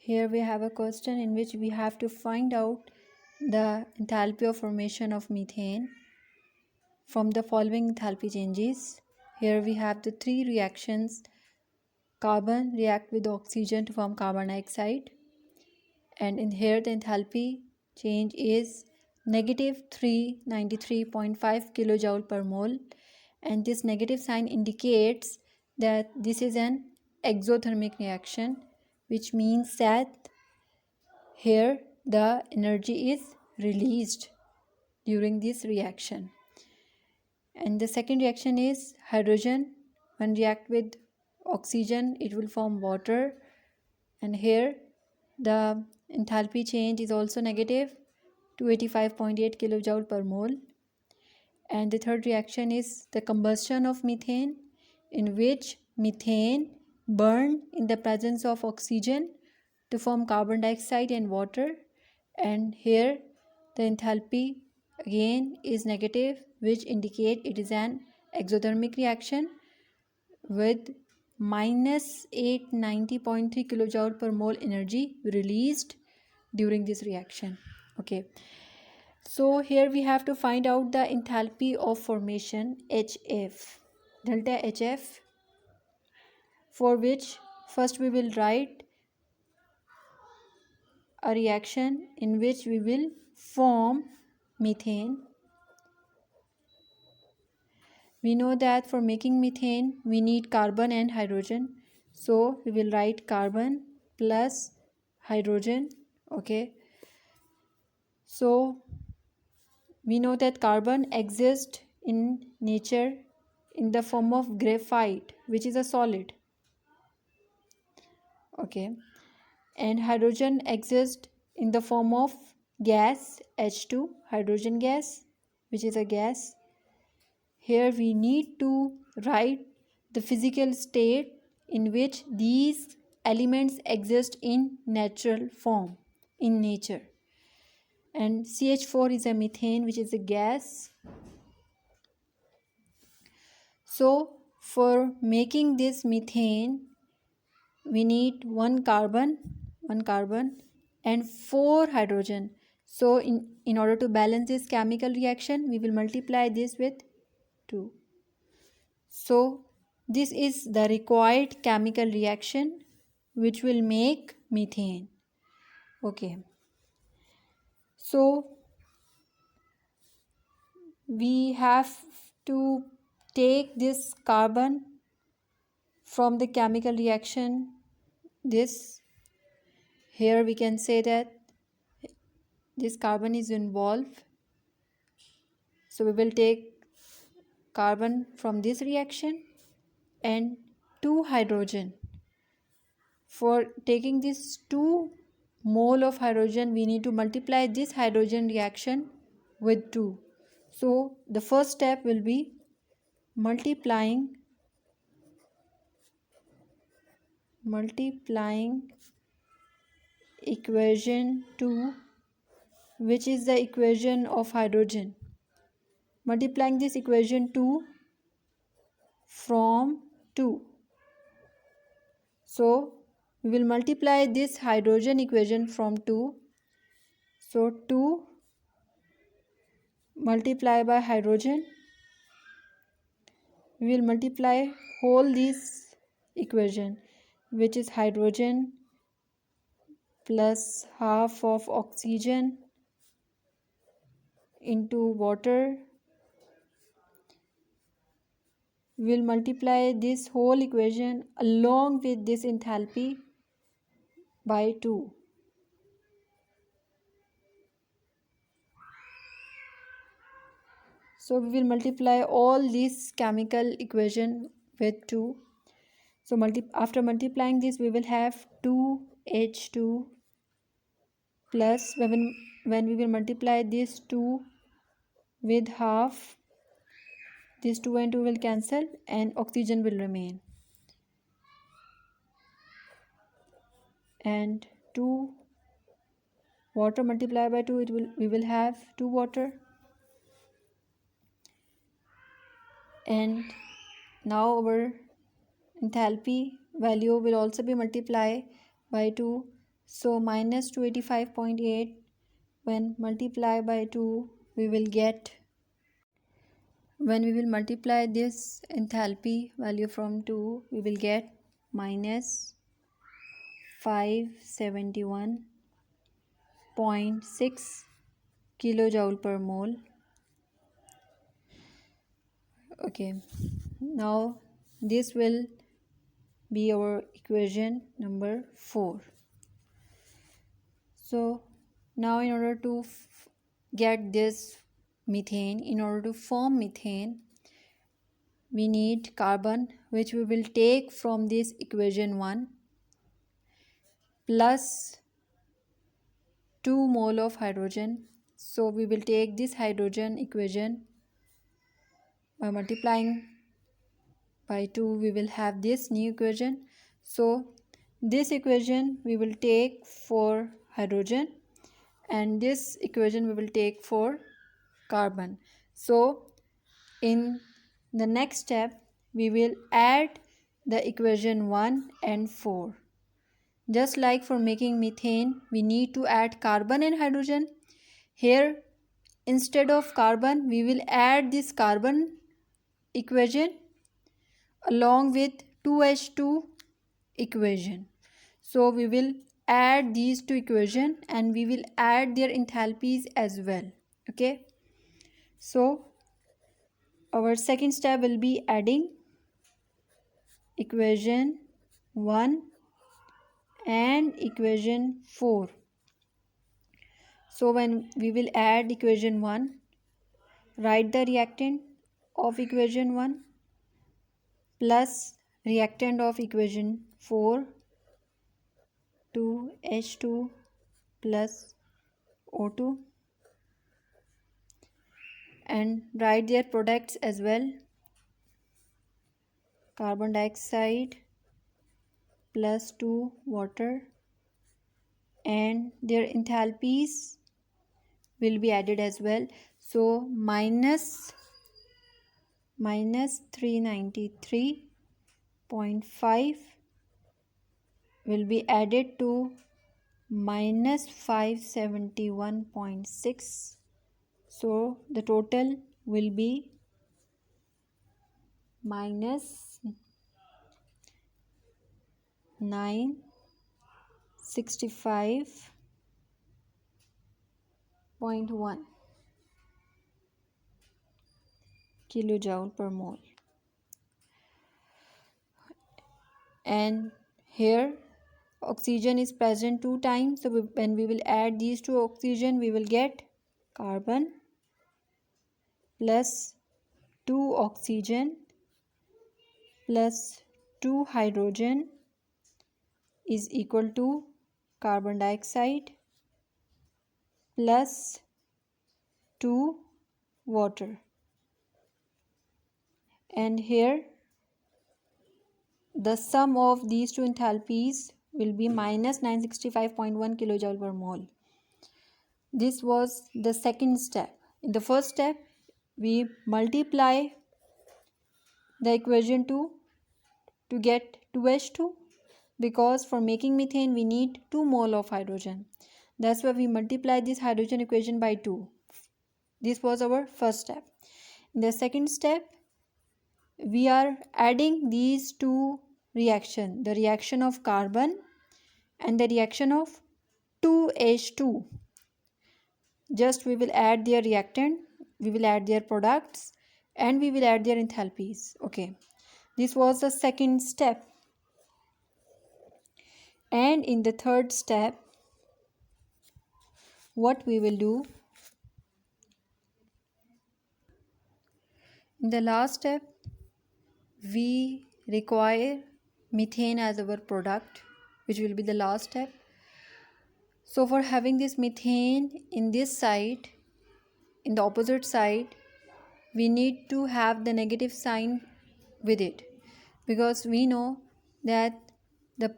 Here we have a question in which we have to find out the enthalpy of formation of methane from the following enthalpy changes. Here we have the three reactions. Carbon react with oxygen to form carbon dioxide, and in here the enthalpy change is negative 393.5 kilojoule per mole, and this negative sign indicates that this is an exothermic reaction, which means that here the energy is released during this reaction. And the second reaction is hydrogen. When react with oxygen, it will form water, and here the enthalpy change is also negative 285.8 kilojoule per mole. And the third reaction is the combustion of methane, in which methane burned in the presence of oxygen to form carbon dioxide and water, and here the enthalpy again is negative, which indicate it is an exothermic reaction with minus 890.3 kilojoule per mole energy released during this reaction. Okay, so here we have to find out the enthalpy of formation HF, delta HF, for which first we will write a reaction in which we will form methane. We know that for making methane we need carbon and hydrogen, so we will write carbon plus hydrogen. Okay, so we know that carbon exists in nature in the form of graphite, which is a solid. Okay, and hydrogen exists in the form of gas H2, hydrogen gas, which is a gas. Here we need to write the physical state in which these elements exist in natural form in nature. And CH4 is a methane, which is a gas. So for making this methane we need one carbon and 4 hydrogen. So in order to balance this chemical reaction, we will multiply this with 2. So this is the required chemical reaction which will make methane. Okay, so we have to take this carbon from the chemical reaction. This here we can say that this carbon is involved, so we will take carbon from this reaction and 2 hydrogen. For taking this 2 mole of hydrogen, we need to multiply this hydrogen reaction with 2. So the first step will be multiplying equation 2, which is the equation of hydrogen. Multiplying this equation 2 from 2. So we will multiply this hydrogen equation from 2. So 2 multiply by hydrogen, we will multiply whole this equation, which is hydrogen plus half of oxygen into water. We will multiply this whole equation along with this enthalpy by 2. So we will multiply all these chemical equation with 2. So after multiplying this, we will have 2H2 plus, when we will multiply this 2 with half, this 2 and 2 will cancel and oxygen will remain, and 2 water multiplied by 2, we will have 2 water. And now our enthalpy value will also be multiplied by 2. So minus 285.8, when multiply by 2, we will get, when we will multiply this enthalpy value from 2, we will get minus 571.6 kilojoule per mole. Okay, now this will be our equation number 4. So now in order to get this methane, in order to form methane, we need carbon, which we will take from this equation 1, plus 2 mole of hydrogen. So we will take this hydrogen equation by multiplying by 2, we will have this new equation. So this equation we will take for hydrogen, and this equation we will take for carbon. So in the next step we will add the equation 1 and 4. Just like for making methane, we need to add carbon and hydrogen. Here, instead of carbon, we will add this carbon equation along with 2H2 equation. So we will add these two equations and we will add their enthalpies as well. Okay. So our second step will be adding equation 1 and equation 4. So when we will add equation 1, write the reactant of equation 1 plus reactant of equation 4, 2H2 plus O2, and write their products as well. Carbon dioxide plus 2 water, and their enthalpies will be added as well. So minus 393.5 will be added to minus 571.6. So the total will be minus 965.1 kilojoule per mole. And here oxygen is present 2 times, so when we will add these two oxygen, we will get carbon plus 2 oxygen plus 2 hydrogen is equal to carbon dioxide plus 2 water. And here the sum of these two enthalpies will be minus 965.1 kilojoule per mole. This was the second step. In the first step, we multiply the equation 2 to get 2H2, because for making methane we need 2 mole of hydrogen. That's why we multiply this hydrogen equation by 2. This was our first step. In the second step, we are adding these two reactions, the reaction of carbon and the reaction of 2H2. Just we will add their reactant, we will add their products, and we will add their enthalpies. Okay, this was the second step. And in the third step, what we will do, in the last step, we require methane as our product, which will be the last step. So for having this methane in this side, in the opposite side, we need to have the negative sign with it, because we know that the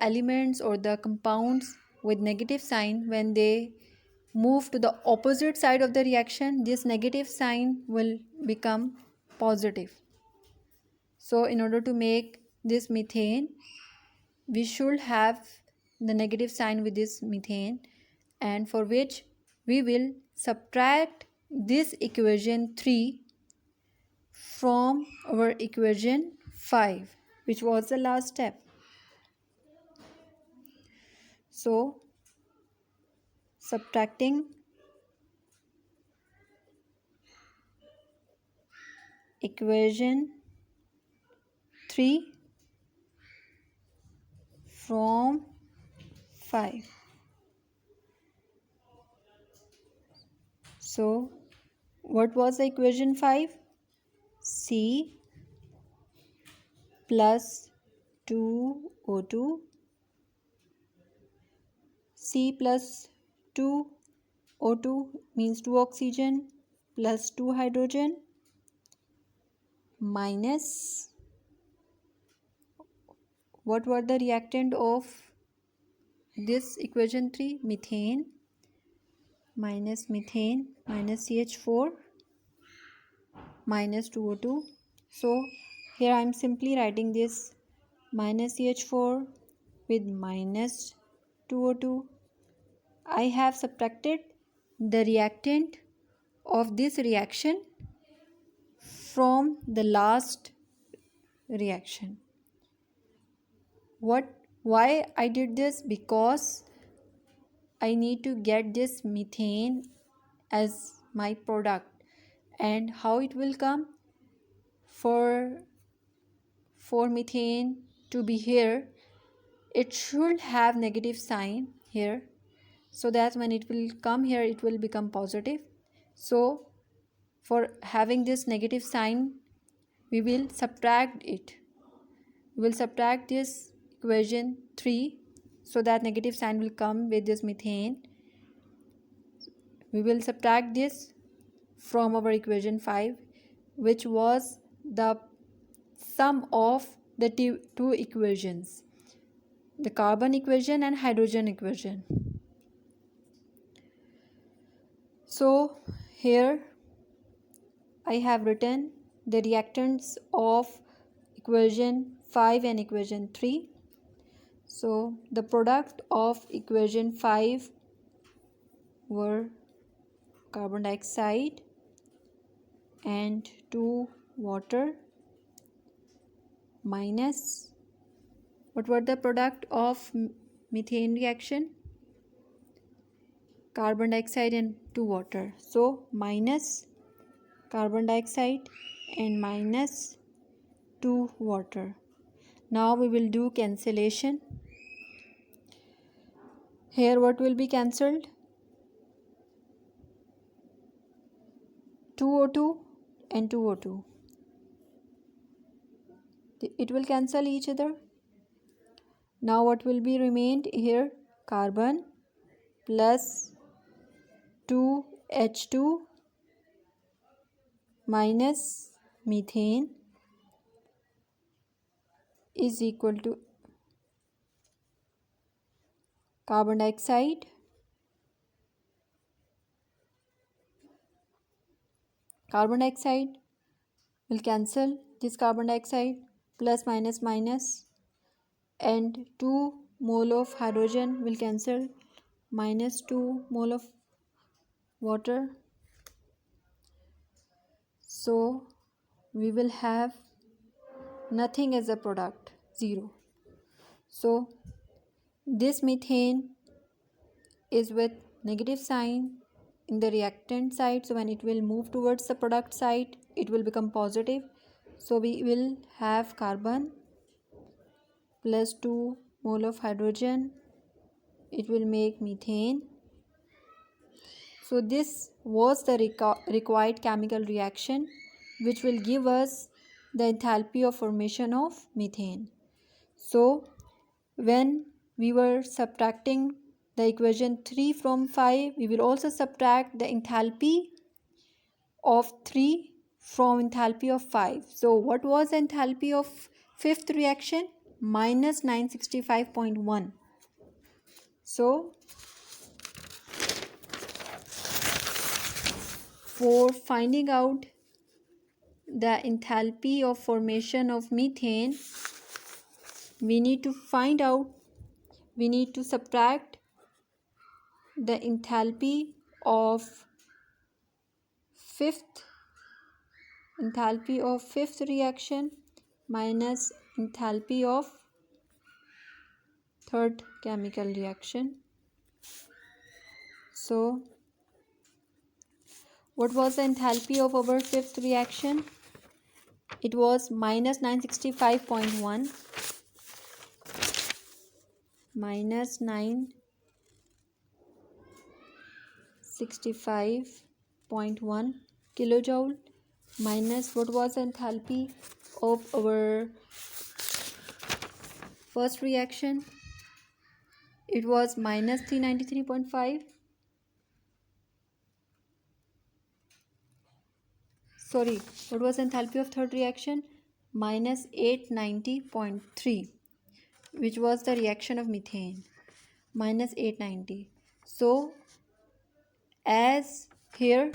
elements or the compounds with negative sign, when they move to the opposite side of the reaction, this negative sign will become positive. So in order to make this methane, we should have the negative sign with this methane, and for which we will subtract this equation 3 from our equation 5, which was the last step. So subtracting equation 3 from 5. So what was the equation 5? C plus 2O2, C plus 2O2 means 2 oxygen plus 2 hydrogen minus, what were the reactant of this equation 3? Methane, minus methane minus CH4 minus 2O2. So here I am simply writing this minus CH4 with minus 2O2. I have subtracted the reactant of this reaction from the last reaction. Why I did this? Because I need to get this methane as my product. And how it will come? For methane to be here, it should have negative sign here, so that when it will come here, it will become positive. So for having this negative sign, we will subtract it. We will subtract this equation 3, so that negative sign will come with this methane. We will subtract this from our equation 5, which was the sum of the two equations, the carbon equation and hydrogen equation. So here I have written the reactants of equation 5 and equation 3. So the product of equation 5 were carbon dioxide and 2 water minus, what were the product of methane reaction? Carbon dioxide and 2 water. So minus carbon dioxide and minus 2 water. Now we will do cancellation. Here what will be cancelled? 2O2 and 2O2. It will cancel each other. Now what will be remained here? Carbon plus 2H2 minus methane is equal to carbon dioxide will cancel this carbon dioxide, plus minus minus, and 2 mole of hydrogen will cancel, minus 2 mole of water. So we will have nothing as a product, 0. So this methane is with negative sign in the reactant side, so when it will move towards the product side, it will become positive. So we will have carbon plus 2 mole of hydrogen, it will make methane. So this was the required chemical reaction which will give us the enthalpy of formation of methane. So when we were subtracting the equation 3 from 5, we will also subtract the enthalpy of 3 from enthalpy of 5. So what was the enthalpy of fifth reaction? Minus 965.1. So for finding out the enthalpy of formation of methane, we need to find out we need to subtract the enthalpy of fifth reaction minus enthalpy of third chemical reaction. So what was the enthalpy of our fifth reaction? It was minus 965.1 minus 965.1 kilojoule minus what was the enthalpy of our first reaction? It was minus 393.5. Sorry, what was the enthalpy of third reaction? Minus 890.3, which was the reaction of methane. Minus 890. So as here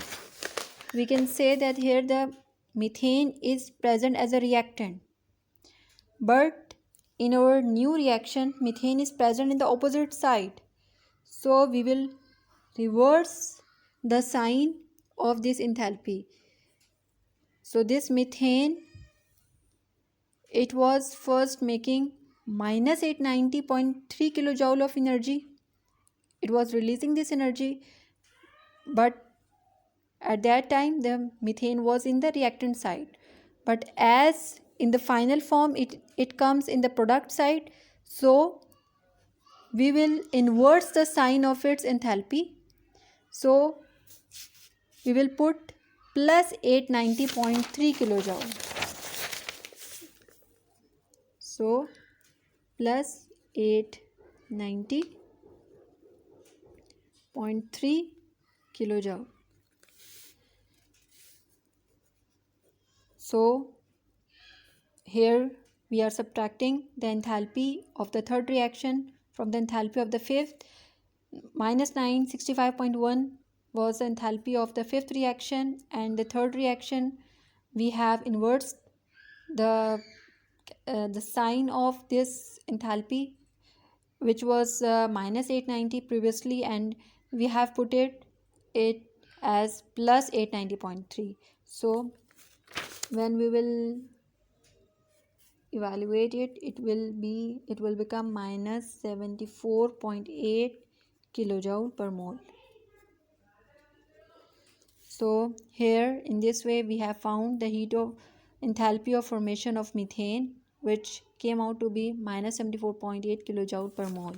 we can say that here the methane is present as a reactant, but in our new reaction methane is present in the opposite side. So we will reverse the sign of this enthalpy. So this methane, it was first making minus 890.3 kilojoule of energy. It was releasing this energy, but at that time the methane was in the reactant side. But as in the final form it comes in the product side, so we will inverse the sign of its enthalpy. So we will put plus 890.3 kilojoule. So plus 890.3 kilojoule. So here we are subtracting the enthalpy of the third reaction from the enthalpy of the fifth. Minus 965.1 was the enthalpy of the fifth reaction, and the third reaction we have inversed the sign of this enthalpy, which was minus 890 previously, and we have put it as plus 890.3. So when we will evaluate it, it will become minus 74.8 kilojoule per mole. So here in this way we have found the heat of enthalpy of formation of methane, which came out to be minus 74.8 kilojoule per mole.